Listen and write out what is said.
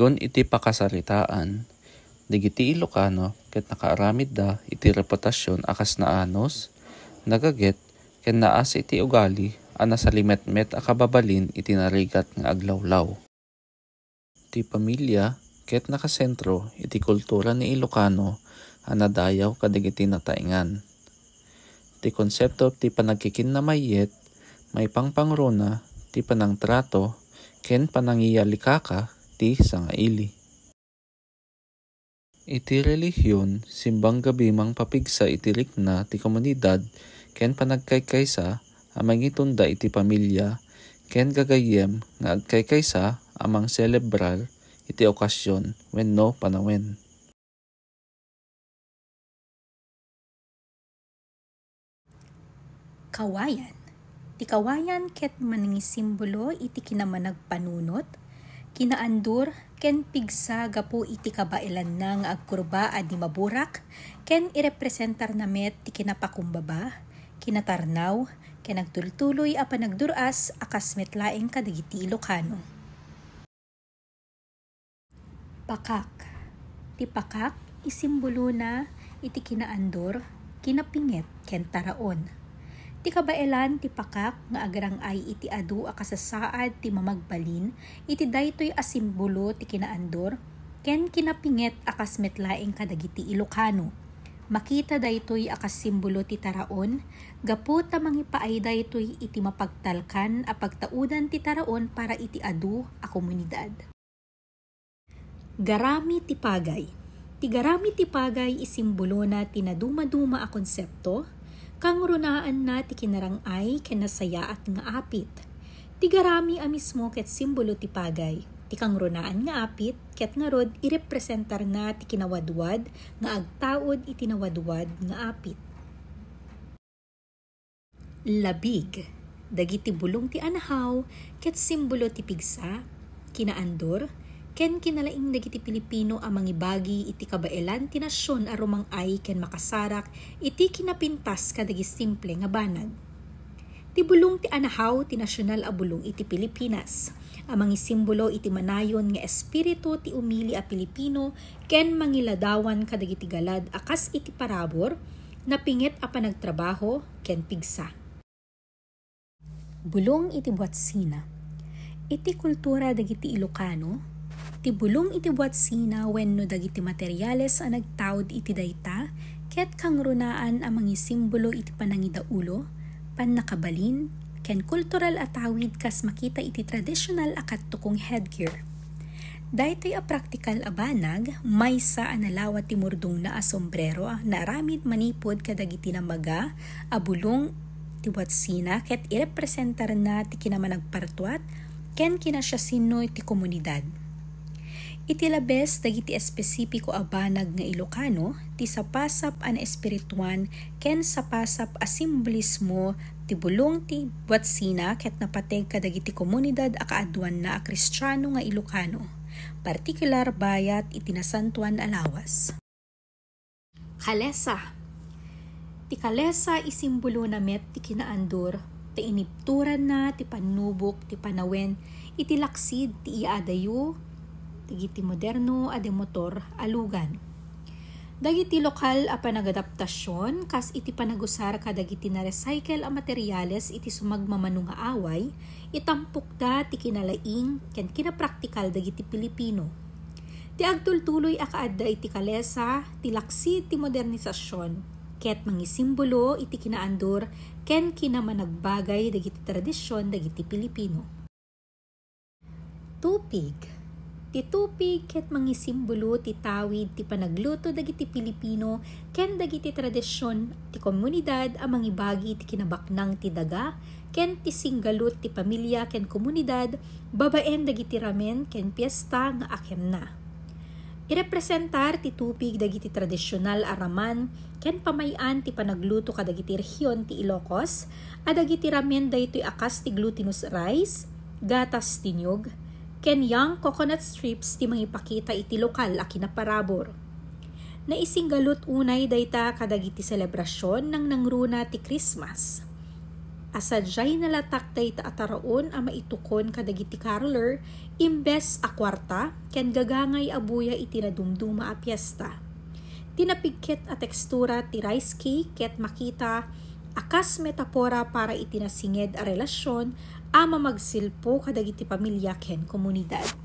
Ingon iti pakasaritaan, digiti Ilocano ket nakaaramid da iti reputasyon akas na anos, nagaget ken naas iti ugali ana sa limetmet a kababalin iti narigat nga aglawlaw. Ti pamilya ket nakasentro iti kultura ni Ilocano a nadayaw kadagiti nataengan. Ti konsepto ti panagkikinnamayet may pangpangrona ti panangtrato ken panangiyalikaka ti sangaili. Iti relihiyon simbang gabi mang papigsa iti rikna ti komunidad ken panagkaykaysa amang itunda iti pamilya ken gagayem nga agkaykaysa amang selebrar iti okasyon wenno panawen. Kawayan. Ti kawayan ket maningisimbolo iti kinamanagpanunot, kinaandur ken pigsa gapu iti kabailan na nga agkurba a di maburak ken irepresentar namet ti kinapakumbaba, kinatarnaw ken nagtultuloy a panagduras akas metlaeng kadagiti Ilocano. Pakak. Ti pakak isimbolo na iti kinaandur, kinapinget ken taraon. Ti kabailan ti pakak nga agrang ay iti adu a kasasaad ti mamagbalin iti daytoy a simbolo ti kinaandor ken kinapinget akas metlaeng kadagiti Ilocano. Makita daytoy akas simbolo ti taraon gapu ta mangipaay daytoy iti mapagtalkan a pagtaudan ti taraon para iti adu a komunidad. Garami ti pagay. Ti garami ti pagay isimbolo na ti naduma-duma a konsepto kang runaan na ti kinarangay ken nasaya at nga apit. Ti garami a mismo ket simbolo ti pagay. Ti kang runaan nga apit ket nga rod irepresentar na ti kinawadwad nga agtaod iti nawadwad nga apit. Labig. Dagiti bulong ti anahaw ket simbolo ti pigsa, kinaandor, ken kinalaing dagiti Pilipino a mangibagi iti kabailan ti nasyon a rumangay ken makasarak iti kinapintas kadagiti simple nga banag. Ti bulong ti anahaw ti nasyonal a bulong iti Pilipinas. A mangisimbolo iti manayon nga espiritu ti umili a Pilipino ken mangiladawan kadagiti galad akas iti parabor napinget a panagtrabaho ken pigsa. Bulong iti buatsina. Iti kultura dagiti Ilocano ti bulong iti buatsina wenno dagiti materyales a nagtaud iti dayta ket kang runaan a mangisimbolo iti panangidaulo, pannakabalin, ken kultural a tawid kas makita iti tradisyonal a kattukong headgear. Daytoy a praktikal a banag, maysa a nalawat ti murdong na a sombrero na aramid manipod kadagiti namaga a bulong ti buatsina ket irepresentar na ti kinamanagpartuat ken kinasyasino iti komunidad. Iti labes dagiti espesipiko a banag nga Ilocano ti sapasap an espirituan ken sapasap a simbolismo ti bulong ti buatsina ket napateg kadagiti komunidad a kaaduan na a Kristiyano nga Ilocano, partikular bayat iti nasantuan a lawas. Kalesa. Ti kalesa isimbolo namet ti kinaandur, ti inipturan na ti panubok ti panawen iti laksid ti iadayo dagiti moderno a de motor alugan. Dagiti lokal a panagadaptasyon kas iti panagusar kadagiti na recycle a materyales iti sumagmamano nga away itampukda ti kinalaing ken kinapraktikal dagiti Pilipino. Ti agtultuloy a kaadda iti kalesa ti laksid ti modernisasyon ket mangisimbolo iti kinaandur ken kinamanagbagay dagiti tradisyon dagiti Pilipino. Tupig. Ti tupig ket mangisimbolo ti tawid ti panagluto dagiti Pilipino ken dagiti tradisyon ti komunidad a mangibagi ti kinabaknang ti daga ken ti singgalut ti pamilya ken komunidad babaen dagiti ramen ken piyesta nga akemna. Irepresentar ti tupig dagiti tradisyonal a raman ken pamayan ti panagluto kadagiti rehiyon ti Ilocos a dagiti ramen daytoy akas ti glutinous rice, gatas ti niyog, ken young coconut strips ti mangipakita iti lokal a kinaparabor. Naisinggalut unay dayta kadagiti selebrasyon nang nangruna ti Christmas. Asadyay nalatak dayta ataraon a maitukon kadagiti caroler imbes a kwarta ken gagangay a buya iti nadumduma a piyesta. Tinapigket a tekstura ti rice cake ket makita akas metapora para iti nasinged a relasyon a mamagsilpo kadagiti pamilya ken komunidad.